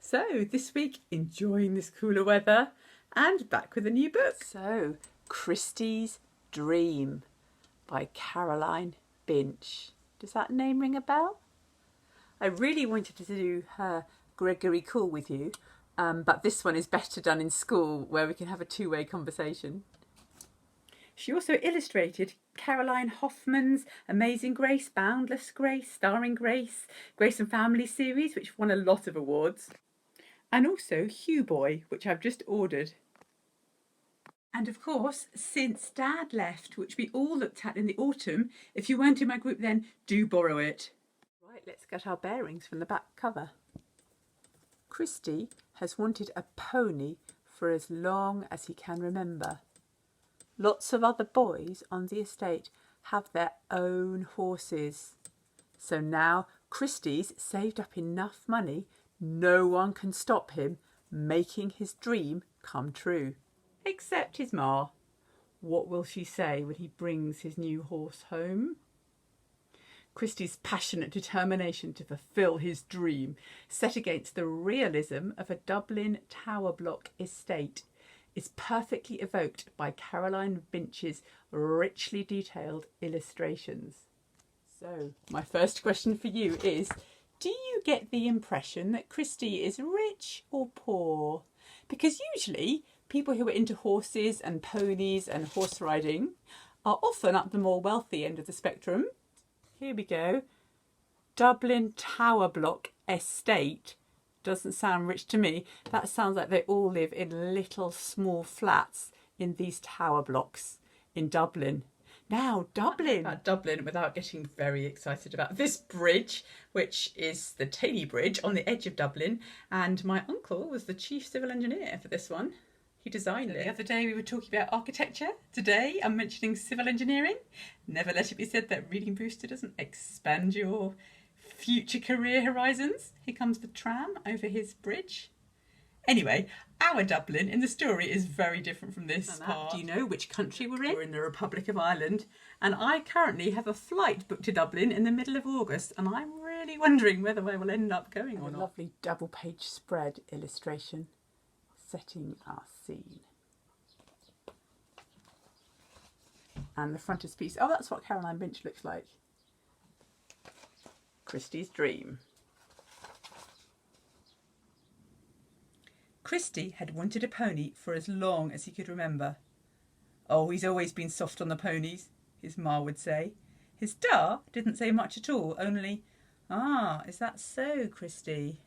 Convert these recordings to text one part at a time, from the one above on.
So this week, enjoying this cooler weather and back with a new book. So, Christy's Dream by Caroline Binch. Does that name ring a bell? I really wanted to do her Gregory Call with you, but this one is better done in school where we can have a two-way conversation. She also illustrated Caroline Hoffman's Amazing Grace, Boundless Grace, Starring Grace, Grace and Family series, which won a lot of awards. And also Hugh Boy, which I've just ordered. And of course, Since Dad Left, which we all looked at in the autumn. If you weren't in my group then, do borrow it. Right, let's get our bearings from the back cover. Christy has wanted a pony for as long as he can remember. Lots of other boys on the estate have their own horses. So now Christy's saved up enough money, no one can stop him making his dream come true. Except his ma. What will she say when he brings his new horse home? Christy's passionate determination to fulfil his dream, set against the realism of a Dublin tower block estate, is perfectly evoked by Caroline Binch's richly detailed illustrations. So, my first question for you is, do you get the impression that Christy is rich or poor? Because usually people who are into horses and ponies and horse riding are often at the more wealthy end of the spectrum. Here we go. Dublin tower block estate. Doesn't sound rich to me. That sounds like they all live in little small flats in these tower blocks in Dublin. Now, Dublin. About Dublin without getting very excited about this bridge, which is the Taylor Bridge on the edge of Dublin. And my uncle was the chief civil engineer for this one. He designed it. The other day we were talking about architecture. Today I'm mentioning civil engineering. Never let it be said that reading Brewster doesn't expand your future career horizons. Here comes the tram over his bridge. Anyway, our Dublin in the story is very different from this part. Do you know which country we're in? We're in the Republic of Ireland, and I currently have a flight booked to Dublin in the middle of August, and I'm really wondering whether I will end up going or not. A lovely double-page spread illustration setting our scene. And the frontispiece. Oh, that's what Caroline Binch looks like. Christy's Dream. Christy had wanted a pony for as long as he could remember. Oh, he's always been soft on the ponies, his ma would say. His da didn't say much at all, only, "Ah, is that so, Christy?"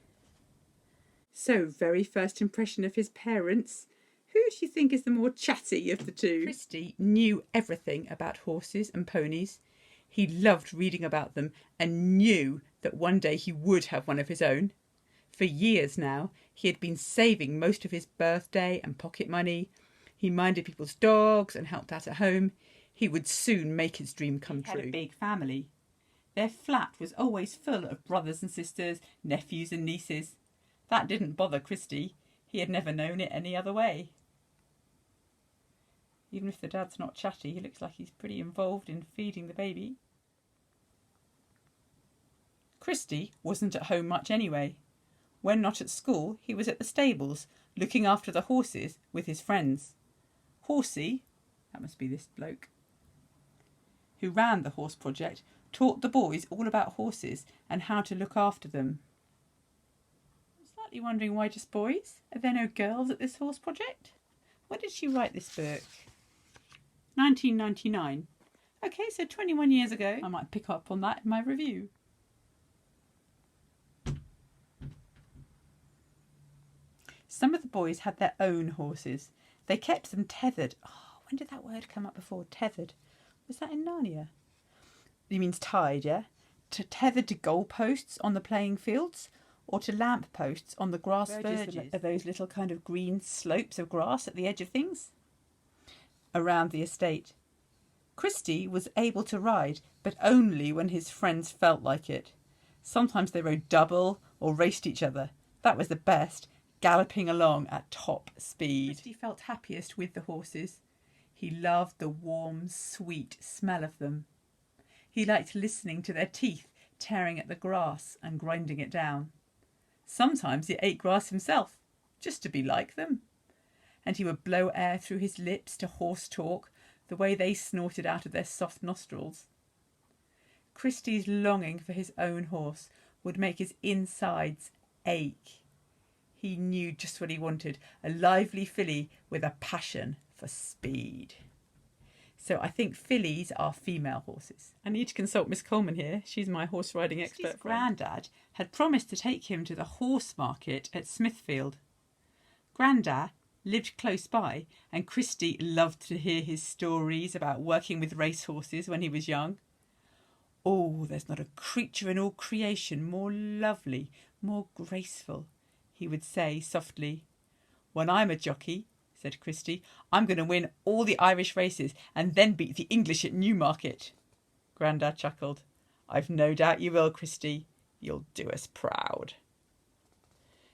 So, very first impression of his parents. Who do you think is the more chatty of the two? Christy knew everything about horses and ponies. He loved reading about them and knew that one day he would have one of his own. For years now, he had been saving most of his birthday and pocket money. He minded people's dogs and helped out at home. He would soon make his dream come true. He had a big family. Their flat was always full of brothers and sisters, nephews and nieces. That didn't bother Christy. He had never known it any other way. Even if the dad's not chatty, he looks like he's pretty involved in feeding the baby. Christy wasn't at home much anyway. When not at school, he was at the stables, looking after the horses with his friends. Horsey, that must be this bloke, who ran the horse project, taught the boys all about horses and how to look after them. I'm slightly wondering why just boys? Are there no girls at this horse project? When did she write this book? 1999. Okay, so 21 years ago. I might pick up on that in my review. Some of the boys had their own horses. They kept them tethered. Oh, when did that word come up before? Tethered. Was that in Narnia? It means tied, yeah? Tethered to goalposts on the playing fields or to lamp posts on the grass verges. Are those little kind of green slopes of grass at the edge of things? Around the estate. Christy was able to ride, but only when his friends felt like it. Sometimes they rode double or raced each other. That was the best. Galloping along at top speed. Christy felt happiest with the horses. He loved the warm, sweet smell of them. He liked listening to their teeth tearing at the grass and grinding it down. Sometimes he ate grass himself, just to be like them. And he would blow air through his lips to horse talk, the way they snorted out of their soft nostrils. Christy's longing for his own horse would make his insides ache. He knew just what he wanted, a lively filly with a passion for speed. So I think fillies are female horses. I need to consult Miss Coleman here. She's my horse riding expert. His granddad had promised to take him to the horse market at Smithfield. Grandad lived close by, and Christy loved to hear his stories about working with racehorses when he was young. Oh, there's not a creature in all creation more lovely, more graceful, he would say softly. When I'm a jockey, said Christy, I'm going to win all the Irish races and then beat the English at Newmarket. Grandad chuckled. I've no doubt you will, Christy. You'll do us proud.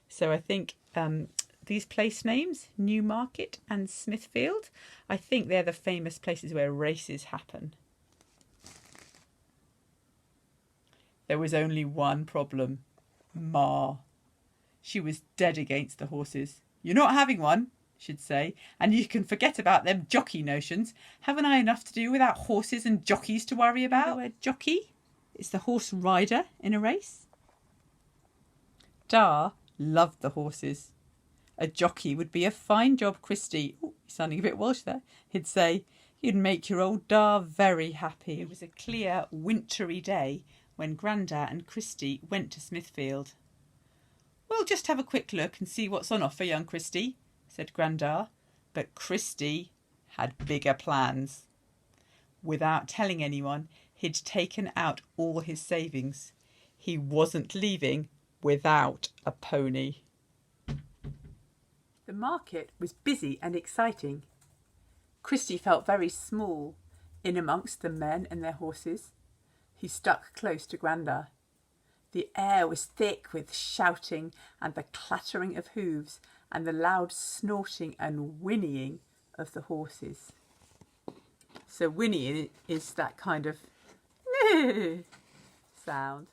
So I think these place names, Newmarket and Smithfield, I think they're the famous places where races happen. There was only one problem. Ma. She was dead against the horses. You're not having one, she'd say, and you can forget about them jockey notions. Haven't I enough to do without horses and jockeys to worry about? The word jockey? It's the horse rider in a race. Da loved the horses. A jockey would be a fine job, Christy. Ooh, he's sounding a bit Welsh there. He'd say, you'd make your old Da very happy. It was a clear, wintry day when Grandad and Christy went to Smithfield. We'll just have a quick look and see what's on offer, young Christy, said Grandad. But Christy had bigger plans. Without telling anyone, he'd taken out all his savings. He wasn't leaving without a pony. The market was busy and exciting. Christy felt very small in amongst the men and their horses. He stuck close to Grandad. The air was thick with shouting and the clattering of hooves and the loud snorting and whinnying of the horses. So whinnying is that kind of sound.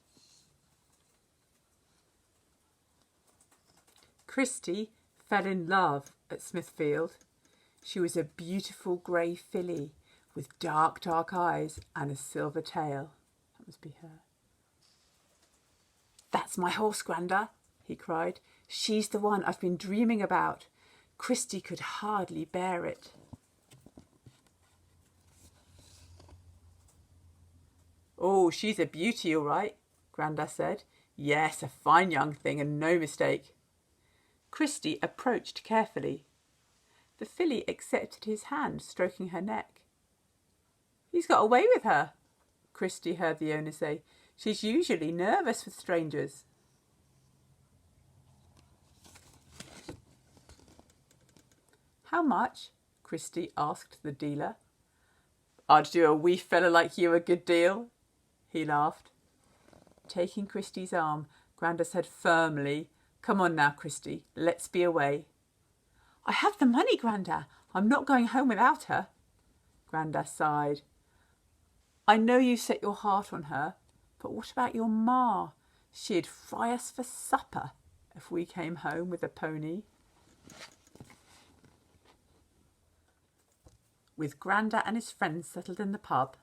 Christy fell in love at Smithfield. She was a beautiful grey filly with dark, dark eyes and a silver tail. That must be her. That's my horse, Grandad, he cried. She's the one I've been dreaming about. Christy could hardly bear it. Oh, she's a beauty, all right, Grandad said. Yes, a fine young thing and no mistake. Christy approached carefully. The filly accepted his hand, stroking her neck. He's got away with her, Christy heard the owner say. She's usually nervous with strangers. How much? Christy asked the dealer. I'd do a wee fella like you a good deal, he laughed. Taking Christy's arm, Grandad said firmly, Come on now, Christy, let's be away. I have the money, Grandad. I'm not going home without her. Grandad sighed. I know you set your heart on her, but what about your ma? She'd fry us for supper if we came home with a pony. With Grandad and his friends settled in the pub.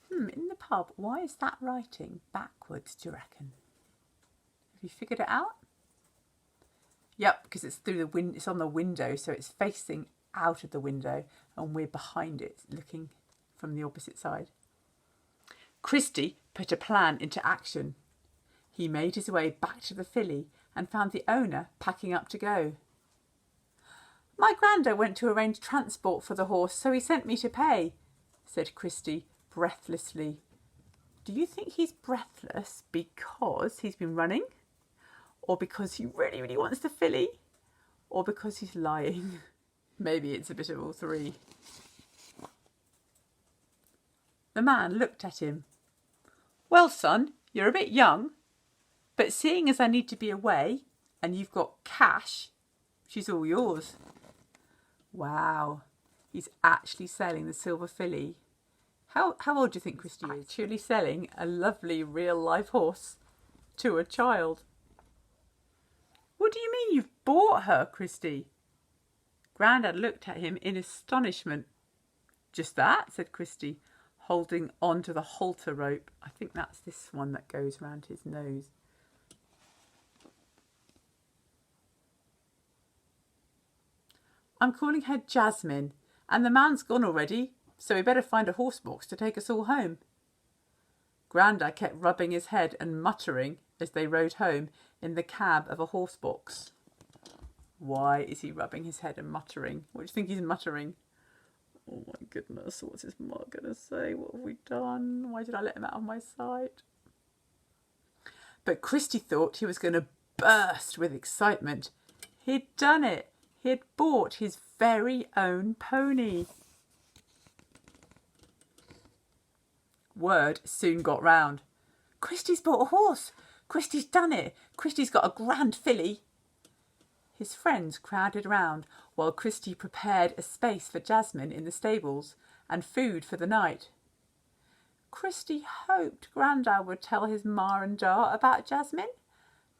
In the pub, why is that writing backwards, do you reckon? Have you figured it out? Yep, because it's through the it's on the window, so it's facing out of the window and we're behind it, looking from the opposite side. Christy put a plan into action. He made his way back to the filly and found the owner packing up to go. My Grandad went to arrange transport for the horse, so he sent me to pay, said Christy breathlessly. Do you think he's breathless because he's been running? Or because he really, really wants the filly? Or because he's lying? Maybe it's a bit of all three. The man looked at him. Well, son, you're a bit young, but seeing as I need to be away and you've got cash, she's all yours. Wow, he's actually selling the silver filly. How old do you think Christy is? Actually selling a lovely real life horse to a child. bought her, Christy. Grandad looked at him in astonishment. Just that, said Christy, holding on to the halter rope. I think that's this one that goes round his nose. I'm calling her Jasmine, and the man's gone already, so we better find a horse box to take us all home. Grandad kept rubbing his head and muttering as they rode home in the cab of a horse box. Why is he rubbing his head and muttering? What do you think he's muttering? Oh my goodness, what's his mother going to say? What have we done? Why did I let him out of my sight? But Christy thought he was going to burst with excitement. He'd done it. He had bought his very own pony. Word soon got round. Christy's bought a horse. Christy's done it. Christy's got a grand filly. His friends crowded round while Christy prepared a space for Jasmine in the stables and food for the night. Christy hoped Grandad would tell his ma and da about Jasmine,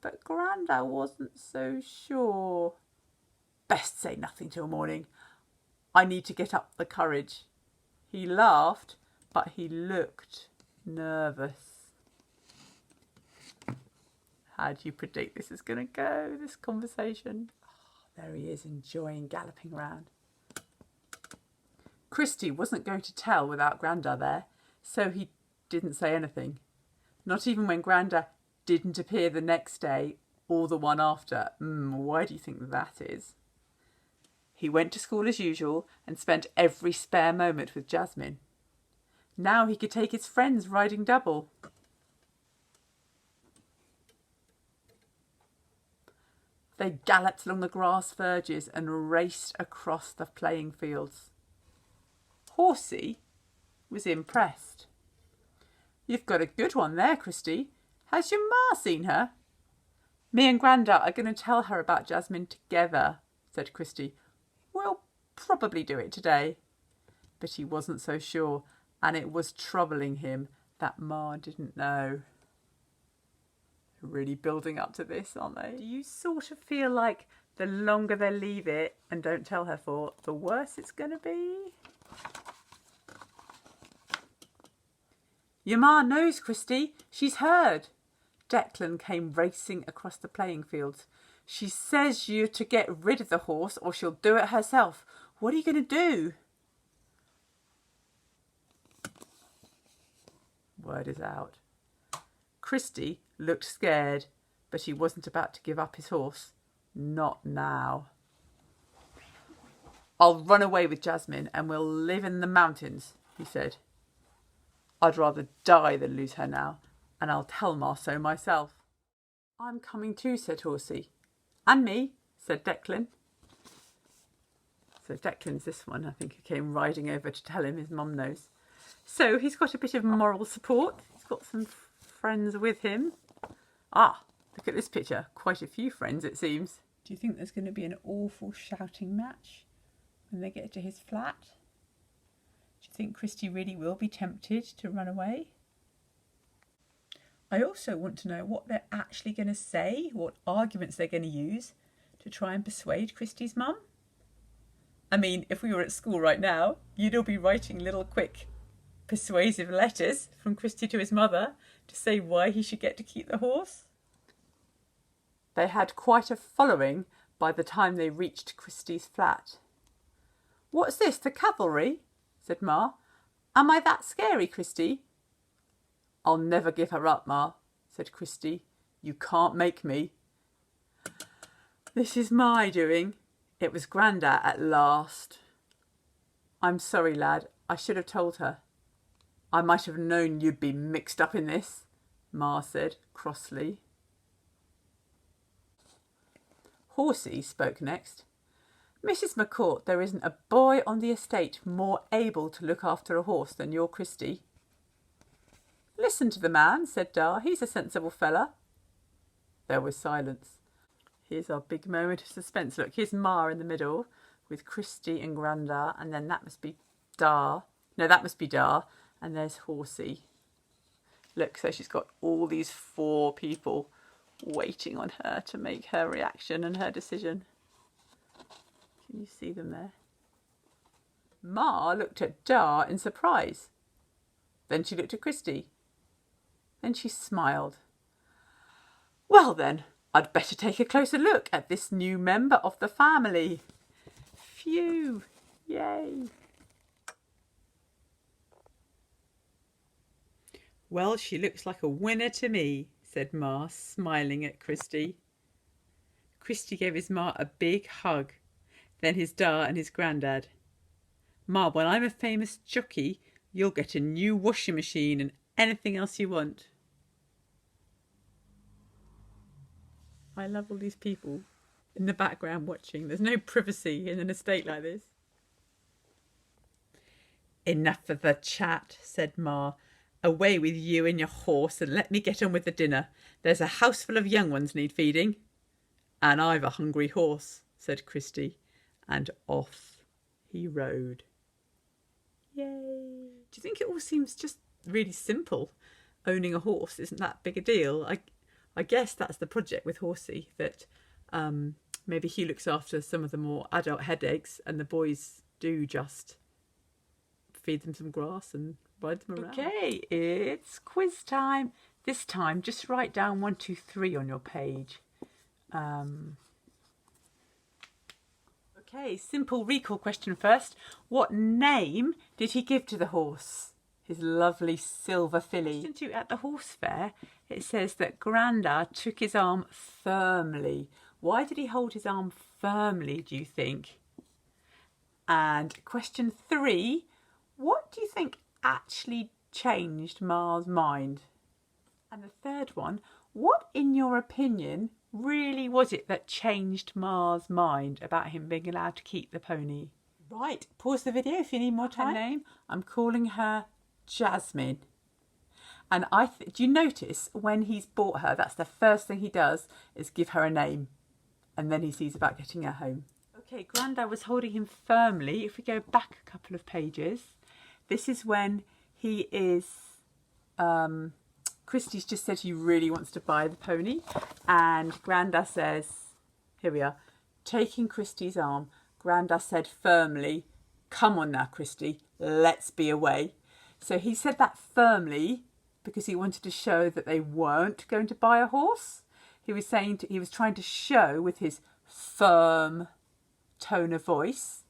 but Grandad wasn't so sure. Best say nothing till morning. I need to get up the courage. He laughed, but he looked nervous. How do you predict this is going to go, this conversation? Oh, there he is, enjoying galloping round. Christy wasn't going to tell without Grandad there, so he didn't say anything. Not even when Grandad didn't appear the next day or the one after. Why do you think that is? He went to school as usual and spent every spare moment with Jasmine. Now he could take his friends riding double. They galloped along the grass verges and raced across the playing fields. Horsey was impressed. You've got a good one there, Christy. Has your ma seen her? Me and Grandad are going to tell her about Jasmine together, said Christy. We'll probably do it today. But he wasn't so sure, and it was troubling him that ma didn't know. Really building up to this, aren't they? Do you sort of feel like the longer they leave it and don't tell her for, the worse it's going to be? Your ma knows, Christy. She's heard. Declan came racing across the playing fields. She says you're to get rid of the horse or she'll do it herself. What are you going to do? Word is out. Christy looked scared, but he wasn't about to give up his horse. Not now. I'll run away with Jasmine and we'll live in the mountains, he said. I'd rather die than lose her now, and I'll tell Ma so myself. I'm coming too, said Horsey. And me, said Declan. So Declan's this one, I think, who came riding over to tell him his mum knows. So he's got a bit of moral support. He's got some friends with him. Ah, look at this picture. Quite a few friends, it seems. Do you think there's going to be an awful shouting match when they get to his flat? Do you think Christy really will be tempted to run away? I also want to know what they're actually going to say, what arguments they're going to use to try and persuade Christy's mum. I mean, if we were at school right now, you'd all be writing little quick persuasive letters from Christy to his mother to say why he should get to keep the horse. They had quite a following by the time they reached Christy's flat. What's this, the cavalry? Said Ma. Am I that scary, Christy? I'll never give her up, Ma, said Christy. You can't make me. This is my doing. It was Grandad at last. I'm sorry, lad. I should have told her. I might have known you'd be mixed up in this, Ma said crossly. Horsey spoke next. Mrs. McCourt, there isn't a boy on the estate more able to look after a horse than your Christy. Listen to the man, said Dar. He's a sensible fella. There was silence. Here's our big moment of suspense. Look, here's Ma in the middle with Christy and Grandad, and then that must be Dar. No, that must be Dar. And there's Horsey. Look, so she's got all these four people waiting on her to make her reaction and her decision. Can you see them there? Ma looked at Dar in surprise. Then she looked at Christy. Then she smiled. Well then, I'd better take a closer look at this new member of the family. Phew! Yay! Well, she looks like a winner to me, said Ma, smiling at Christy. Christy gave his Ma a big hug, then his Da and his granddad. Ma, when I'm a famous jockey, you'll get a new washing machine and anything else you want. I love all these people in the background watching. There's no privacy in an estate like this. Enough of the chat, said Ma. Away with you and your horse and let me get on with the dinner. There's a house full of young ones need feeding. And I've a hungry horse, said Christy. And off he rode. Yay! Do you think it all seems just really simple? Owning a horse isn't that big a deal. I guess that's the project with Horsey, that maybe he looks after some of the more adult headaches and the boys do just feed them some grass and ride them around. Okay, it's quiz time. This time, just write down 1, 2, 3 on your page. Okay, simple recall question first. What name did he give to the horse? His lovely silver filly. Question 2, at the horse fair, it says that Grandad took his arm firmly. Why did he hold his arm firmly, do you think? And question 3, what do you think actually changed Ma's mind? And the third one, what, in your opinion, really was it that changed Ma's mind about him being allowed to keep the pony? Right, pause the video if you need more time. Her name, I'm calling her Jasmine. And do you notice when he's bought her, that's the first thing he does is give her a name. And then he sees about getting her home. Okay, Grandad was holding him firmly. If we go back a couple of pages, this is when he is... Christy's just said he really wants to buy the pony. And Grandad says, here we are, taking Christy's arm, Grandad said firmly, come on now, Christy, let's be away. So he said that firmly because he wanted to show that they weren't going to buy a horse. He was trying to show with his firm tone of voice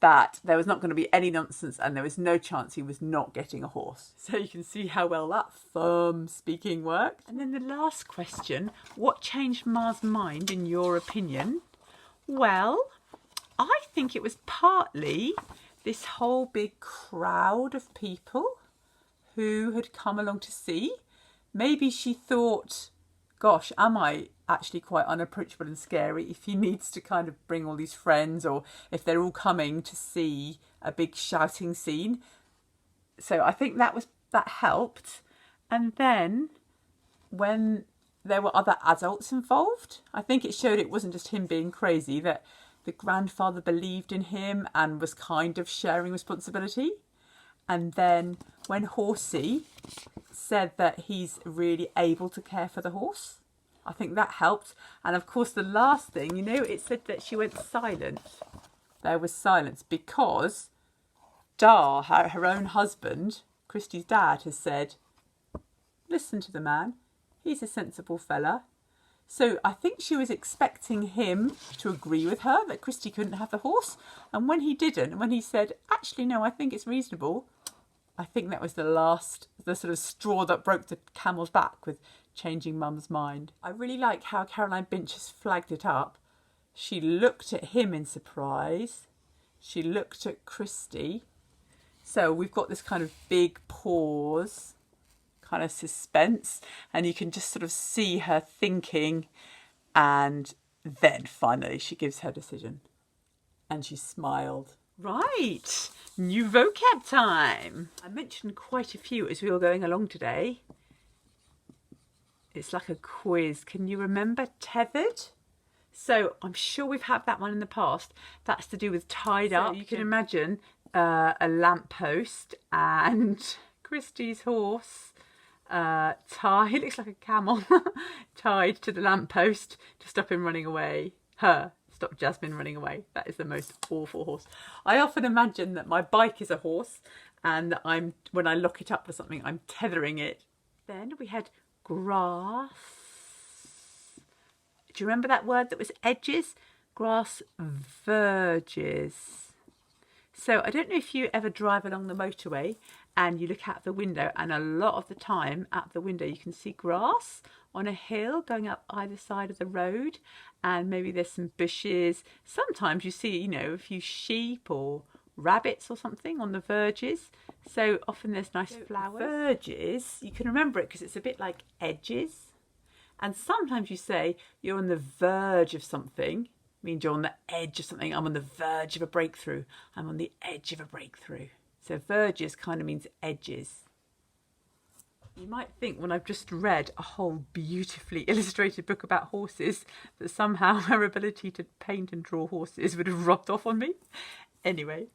that there was not going to be any nonsense and there was no chance he was not getting a horse. So you can see how well that firm speaking worked. And then the last question, what changed Ma's mind in your opinion? Well, I think it was partly this whole big crowd of people who had come along to see. Maybe she thought, gosh, am I actually quite unapproachable and scary if he needs to kind of bring all these friends, or if they're all coming to see a big shouting scene. So I think that helped. And then when there were other adults involved, I think it showed it wasn't just him being crazy, that the grandfather believed in him and was kind of sharing responsibility. And then when Horsey said that he's really able to care for the horse, I think that helped. And of course, the last thing, it said that she went silent. There was silence because Dar, her own husband, Christy's dad, has said, listen to the man. He's a sensible fella. So I think she was expecting him to agree with her that Christy couldn't have the horse. And when he didn't, when he said, actually, no, I think it's reasonable, I think that was the sort of straw that broke the camel's back with changing Mum's mind. I really like how Caroline Binch has flagged it up. She looked at him in surprise. She looked at Christy. So we've got this kind of big pause, kind of suspense, and you can just sort of see her thinking, and then finally she gives her decision. And she smiled. Right, new vocab time. I mentioned quite a few as we were going along today. It's like a quiz. Can you remember tethered? So I'm sure we've had that one in the past. That's to do with tied up. You can imagine a lamppost and Christy's horse He looks like a camel, tied to the lamppost to stop him running away. Stop Jasmine running away. That is the most awful horse. I often imagine that my bike is a horse and that when I lock it up for something, I'm tethering it. Then we had grass. Do you remember that word that was edges? Grass verges. So I don't know if you ever drive along the motorway and you look out the window, and a lot of the time out the window you can see grass on a hill going up either side of the road, and maybe there's some bushes. Sometimes you see, a few sheep or rabbits or something on the verges. So often there's nice flowers. Verges, you can remember it because it's a bit like edges. And sometimes you say you're on the verge of something. Means you're on the edge of something. I'm on the verge of a breakthrough. I'm on the edge of a breakthrough. So verges kind of means edges. You might think when I've just read a whole beautifully illustrated book about horses that somehow our ability to paint and draw horses would have rubbed off on me. Anyway,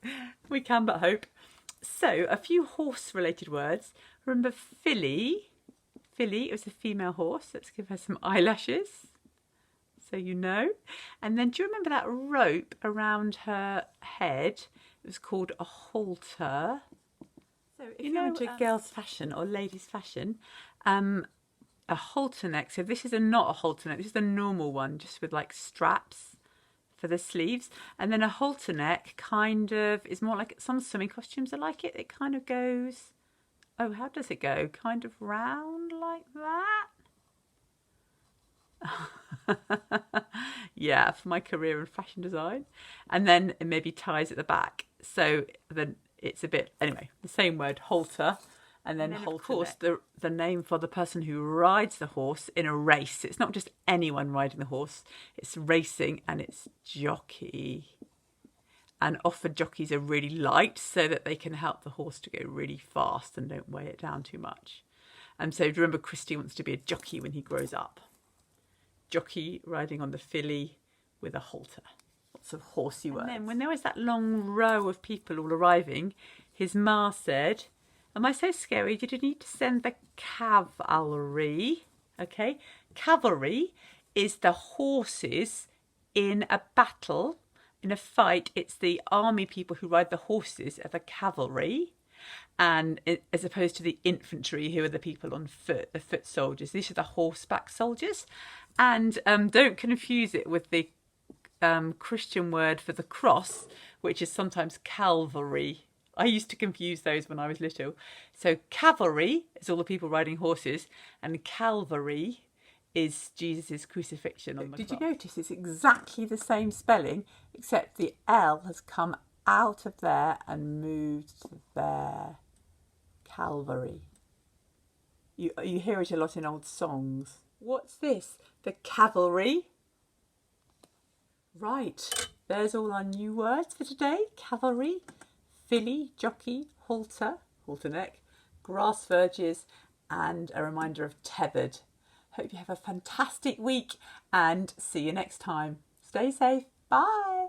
we can but hope. So a few horse related words. Remember filly. Filly was a female horse. Let's give her some eyelashes, so you know. And then do you remember that rope around her head? It was called a halter. So if you're into girls' fashion or ladies' fashion, a halter neck. So this is not a halter neck. This is a normal one, just with like straps for the sleeves. And then a halter neck kind of is more like some swimming costumes are like it. It kind of goes. Oh, how does it go? Kind of round like that? Yeah, for my career in fashion design. And then it maybe ties at the back. So then it's a bit, anyway, the same word, halter. And then halter, of course, the name for the person who rides the horse in a race. It's not just anyone riding the horse. It's racing, and it's jockey. And often jockeys are really light so that they can help the horse to go really fast and don't weigh it down too much. And so do you remember Christy wants to be a jockey when he grows up? Jockey riding on the filly with a halter. Lots of horsey words. And then when there was that long row of people all arriving, his ma said, "Am I so scary? Did you need to send the cavalry?" Okay, cavalry is the horses in a battle. In a fight, it's the army people who ride the horses are the cavalry, and as opposed to the infantry, who are the people on foot, the foot soldiers. These are the horseback soldiers. And don't confuse it with the Christian word for the cross, which is sometimes Calvary. I used to confuse those when I was little. So cavalry is all the people riding horses, and Calvary is Jesus' crucifixion on the cross. Did you notice it's exactly the same spelling, except the L has come out of there and moved to there? Calvary. You hear it a lot in old songs. What's this? The cavalry? Right, there's all our new words for today. Cavalry, filly, jockey, halter, halter neck, grass verges, and a reminder of tethered. Hope you have a fantastic week and see you next time. Stay safe. Bye.